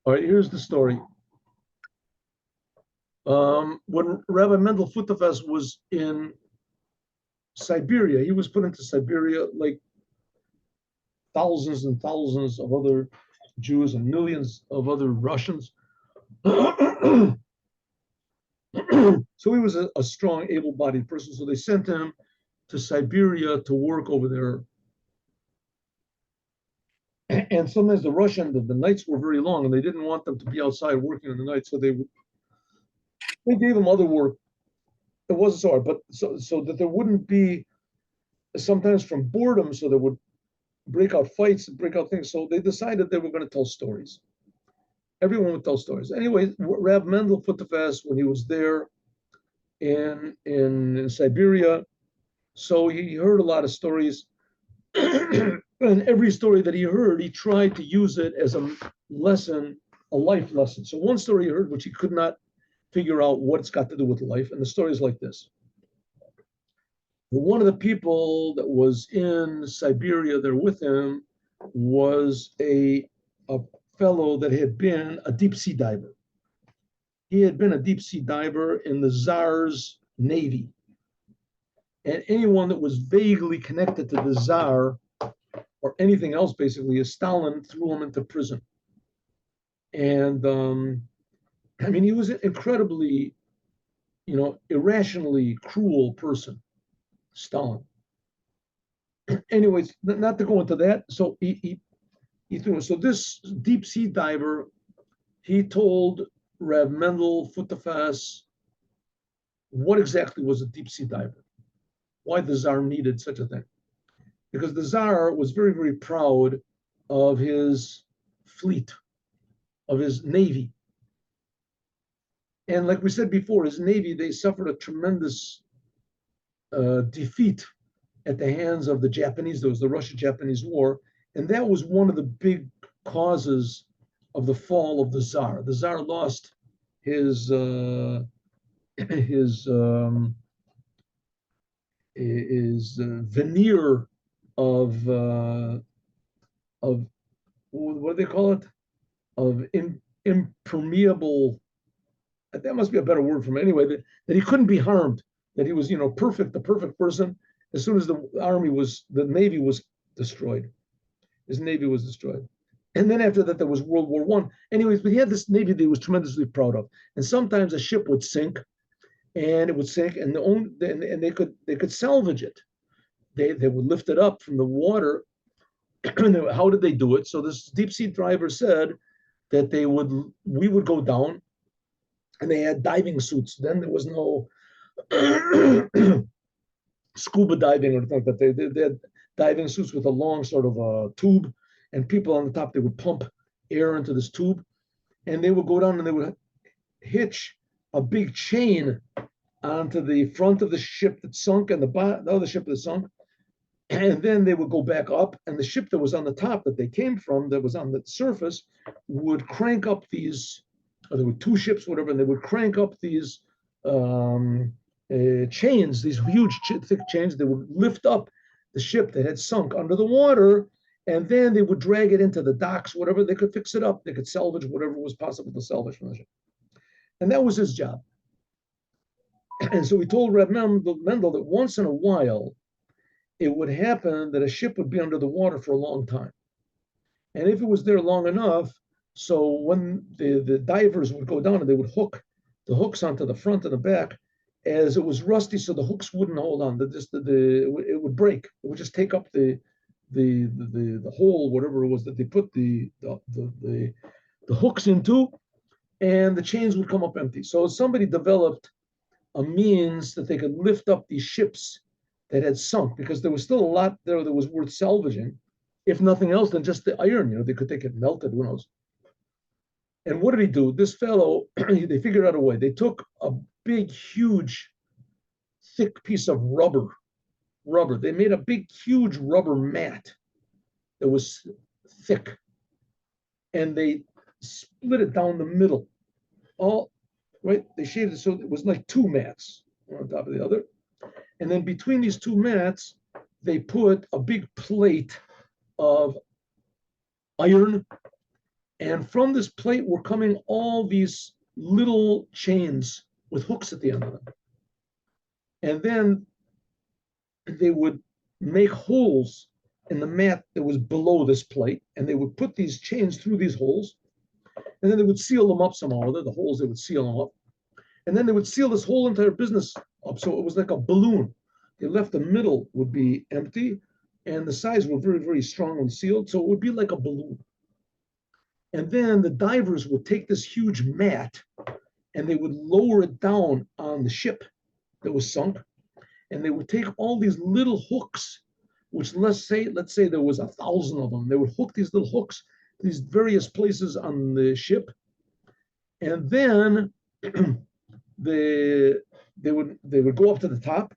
All right, here's the story. When Rabbi Mendel Futafas was in Siberia, he was put into Siberia like thousands and thousands of other Jews and millions of other Russians. So he was a strong, able-bodied person. So they sent him to Siberia to work over there. And sometimes the nights were very long, and they didn't want them to be outside working in the night. So they gave him other work. It wasn't so hard, but so that there wouldn't be sometimes from boredom, so there would break out fights and break out things. So they decided they were going to tell stories. Everyone would tell stories. Anyway, Rav Mendel put the fast when he was there in Siberia. So he heard a lot of stories. And every story that he heard, he tried to use it as a lesson, a life lesson. So one story he heard, which he could not figure out what it's got to do with life. And the story is like this. One of the people that was in Siberia there with him was a fellow that had been a deep sea diver. He had been a deep sea diver in the Tsar's Navy. And anyone that was vaguely connected to the Tsar or anything else, basically, Stalin threw him into prison. And I mean, he was an incredibly, irrationally cruel person, Stalin. Anyways, not to go into that. So he threw. So this deep sea diver, he told Rav Mendel Futafas what exactly was a deep sea diver, why the Tsar needed such a thing. Because the Tsar was very, very proud of his fleet, of his navy. And like we said before, his navy, they suffered a tremendous defeat at the hands of the Japanese. There was the Russo-Japanese War, and that was one of the big causes of the fall of the Tsar. The Tsar lost his his veneer of what do they call it? Of impermeable. That must be a better word for him. Anyway, that he couldn't be harmed. That he was, perfect, the perfect person. As soon as the Navy was destroyed, his Navy was destroyed. And then after that, there was World War One. Anyways, but he had this Navy that he was tremendously proud of. And sometimes a ship would sink, and it would sink, and they could salvage it. They would lift it up from the water. How did they do it? So this deep sea diver said that we would go down, and they had diving suits. Then there was no scuba diving or anything like that. They had diving suits with a long sort of a tube, and people on the top, they would pump air into this tube, and they would go down and they would hitch a big chain onto the front of the ship that sunk and the other ship that sunk. And then they would go back up, and the ship that was on the top that they came from, that was on the surface, would crank up these, or there were two ships, whatever, and they would crank up these chains, these huge thick chains. They would lift up the ship that had sunk under the water, and then they would drag it into the docks, whatever. They could fix it up. They could salvage whatever was possible to salvage from the ship. And that was his job. And so he told Rav Mendel that once in a while, it would happen that a ship would be under the water for a long time. And if it was there long enough, so when the divers would go down and they would hook the hooks onto the front and the back, as it was rusty, so the hooks wouldn't hold on. It would break. It would just take up the hole, whatever it was that they put the hooks into, and the chains would come up empty. So somebody developed a means that they could lift up these ships that had sunk, because there was still a lot there that was worth salvaging, if nothing else than just the iron. They could take it melted, who knows. And what did he do? This fellow, they figured out a way. They took a big, huge, thick piece of rubber. They made a big, huge rubber mat that was thick, and they split it down the middle. All right, they shaded it so it was like two mats, one on top of the other. And then between these two mats, they put a big plate of iron And from this plate were coming all these little chains with hooks at the end of them. And then they would make holes in the mat that was below this plate, and they would put these chains through these holes, and then they would seal them up somehow. The holes, they would seal them up. And then they would seal this whole entire business up. So it was like a balloon. They left the middle would be empty, and the sides were very, very strong and sealed. So it would be like a balloon. And then the divers would take this huge mat and they would lower it down on the ship that was sunk. And they would take all these little hooks, which let's say there was 1,000 of them. They would hook these little hooks to these various places on the ship. And then they would go up to the top,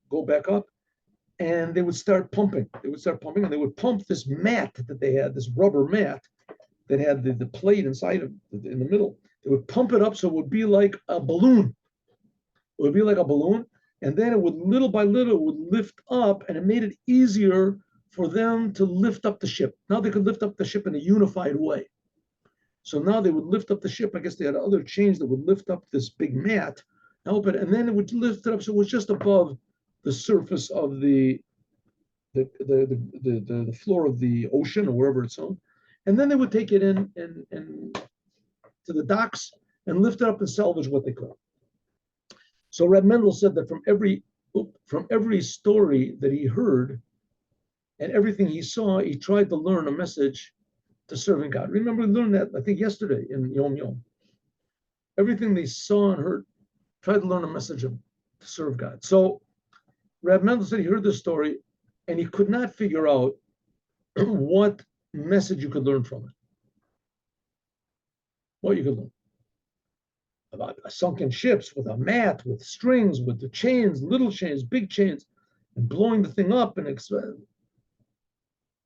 go back up, and they would start pumping. They would start pumping, and they would pump this mat that they had, this rubber mat that had the plate inside of in the middle. They would pump it up so it would be like a balloon. It would be like a balloon, and then it would little by little it would lift up, and it made it easier for them to lift up the ship. Now they could lift up the ship in a unified way. So now they would lift up the ship. I guess they had other chains that would lift up this big mat, help it, and then it would lift it up so it was just above the surface of the floor of the ocean or wherever it's on. And then they would take it in and to the docks and lift it up and salvage what they could. So Rav Mendel said that from every story that he heard and everything he saw, he tried to learn a message to serving God. Remember, we learned that, I think, yesterday in Yom Yom. Everything they saw and heard, tried to learn a message to serve God. So Rav Mendel said he heard this story and he could not figure out what message you could learn from it. What you could learn about sunken ships with a mat, with strings, with the chains, little chains, big chains, and blowing the thing up, and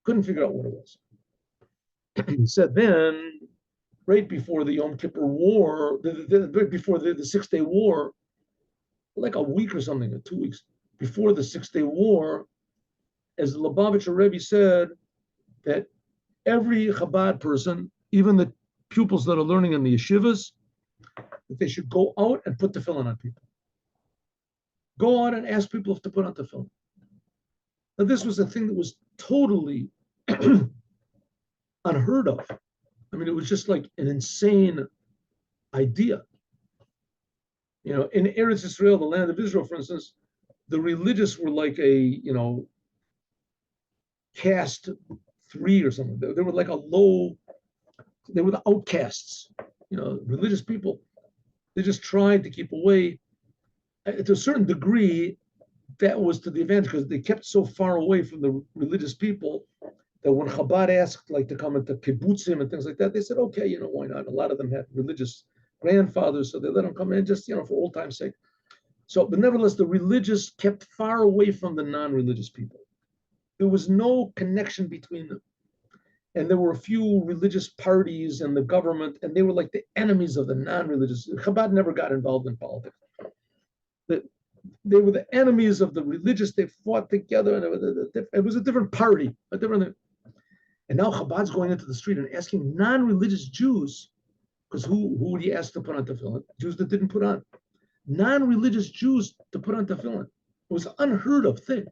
couldn't figure out what it was. He said then, right before the Yom Kippur War, right before the 6-Day War, like a week or something, or 2 weeks before the 6-Day War, as the Lubavitcher Rebbe said, that every Chabad person, even the pupils that are learning in the yeshivas, that they should go out and put tefillin on people. Go out and ask people if to put on tefillin. Now, this was a thing that was totally unheard of. I mean, it was just like an insane idea. You know, in Eretz Israel, the land of Israel, for instance, the religious were like a, caste 3 or something. They were like they were the outcasts, religious people. They just tried to keep away. To a certain degree, that was to the advantage because they kept so far away from the religious people that when Chabad asked to come into kibbutzim and things like that, they said, okay, why not? A lot of them had religious grandfathers, so they let them come in just, for old time's sake. So, but nevertheless, the religious kept far away from the non-religious people. There was no connection between them. And there were a few religious parties and the government, and they were like the enemies of the non-religious. Chabad never got involved in politics. They were the enemies of the religious. They fought together, and it was a different party, And now Chabad's going into the street and asking non-religious Jews, because who would he ask to put on tefillin? Jews that didn't put on. Non-religious Jews to put on tefillin. It was an unheard of thing.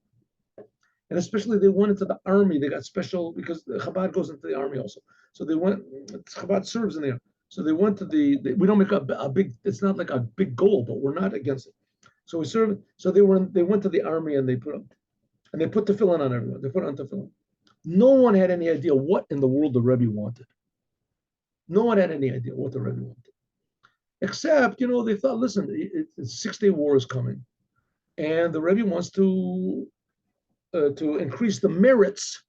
And especially they went into the army. They got special, because Chabad goes into the army also. So they went, Chabad serves in there. So they went to we don't make a big, it's not like a big goal, but we're not against it. So we serve, so they went to the army and they put tefillin on everyone. They put on tefillin. No one had any idea what in the world the Rebbe wanted. No one had any idea what the Rebbe wanted. Except, they thought, listen, the 6-Day War is coming. And the Rebbe wants to increase the merits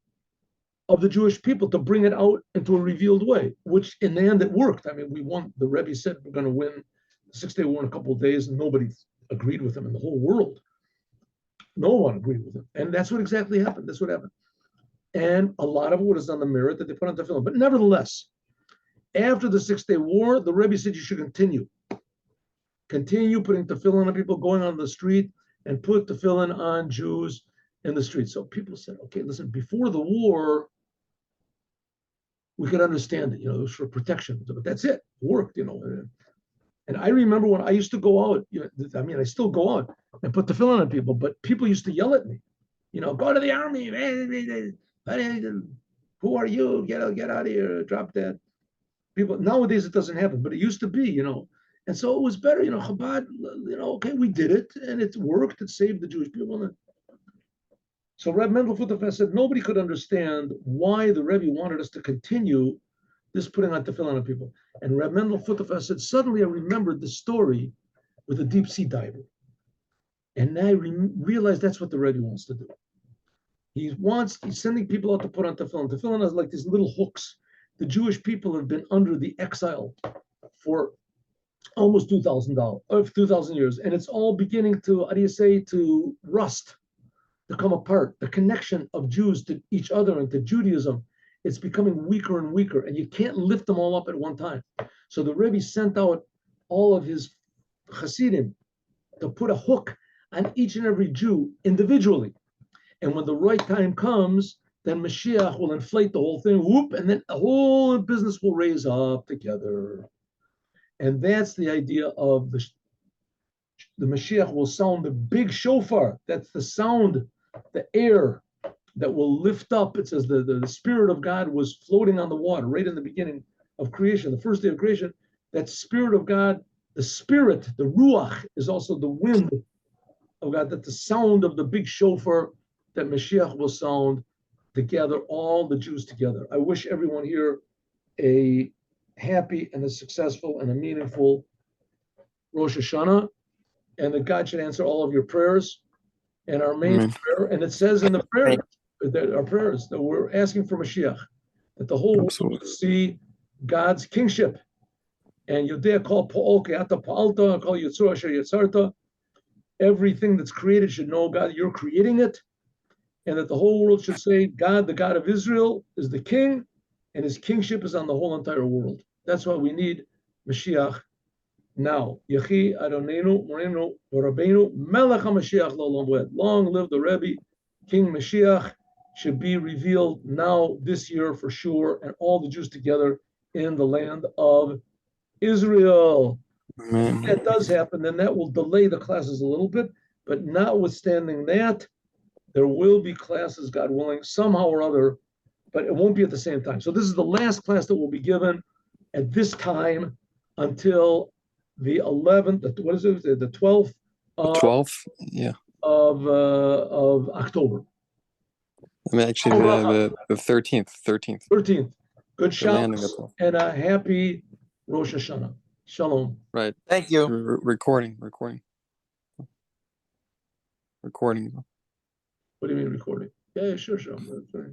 of the Jewish people, to bring it out into a revealed way, which in the end it worked. I mean, we won. The Rebbe said we're going to win the 6-Day War in a couple of days, and nobody agreed with him in the whole world. No one agreed with him. And that's what exactly happened. That's what happened. And a lot of it was on the merit that they put on tefillin. But nevertheless, after the 6-Day War, the Rebbe said you should continue putting tefillin on people, going on the street and put tefillin on Jews in the street. So people said, okay, listen, before the war, we could understand it. It was for protection, but that's it. It worked. And I remember when I used to go out. I still go out and put tefillin on people, but people used to yell at me. Go to the army. Who are you? Get out of here. Drop that. People nowadays it doesn't happen, but it used to be. And so it was better. Chabad. Okay, we did it, and it worked. It saved the Jewish people. So Rav Mendel Deep-Sea said nobody could understand why the Rebbe wanted us to continue this putting on tefillin on people. And Rav Mendel Deep-Sea said, suddenly I remembered the story with the deep-sea diver. And I realized that's what the Rebbe wants to do. He's sending people out to put on tefillin. Tefillin is like these little hooks. The Jewish people have been under the exile for almost 2,000 years. And it's all beginning to rust, to come apart. The connection of Jews to each other and to Judaism, it's becoming weaker and weaker, and you can't lift them all up at one time. So the Rebbe sent out all of his Chassidim to put a hook on each and every Jew individually. And when the right time comes, then Mashiach will inflate the whole thing, whoop, and then the whole business will raise up together. And that's the idea of the Mashiach will sound the big shofar. That's the sound, the air that will lift up. It says the Spirit of God was floating on the water right in the beginning of creation, the first day of creation. That Spirit of God, the Spirit, the Ruach, is also the wind of God, that the sound of the big shofar that Mashiach will sound to gather all the Jews together. I wish everyone here a happy and a successful and a meaningful Rosh Hashanah, and that God should answer all of your prayers. And our main prayer, and it says in the prayer, that our prayers, that we're asking for Mashiach, that the whole world will see God's kingship. And Yodea call Pa'ol Ke'ata Pa'alta, call Yitzur Asher Yitzarta. Everything that's created should know, God, you're creating it. And that the whole world should say, God, the God of Israel, is the king, and his kingship is on the whole entire world. That's why we need Mashiach now. Yechi Adonenu Morenu Rabbeinu Melech HaMashiach L'olam V'ed. Long live the Rebbe, King Mashiach, should be revealed now this year for sure, and all the Jews together in the land of Israel. If that does happen, then that will delay the classes a little bit, but notwithstanding that, there will be classes, God willing, somehow or other, but it won't be at the same time. So this is the last class that will be given at this time until the 11th, what is it, the 12th? 12th, yeah. Of October. I mean, actually, the 13th. 13th. Good Shabbos and a happy Rosh Hashanah. Shalom. Right. Thank you. Recording. What do you mean recording? Yeah, sure.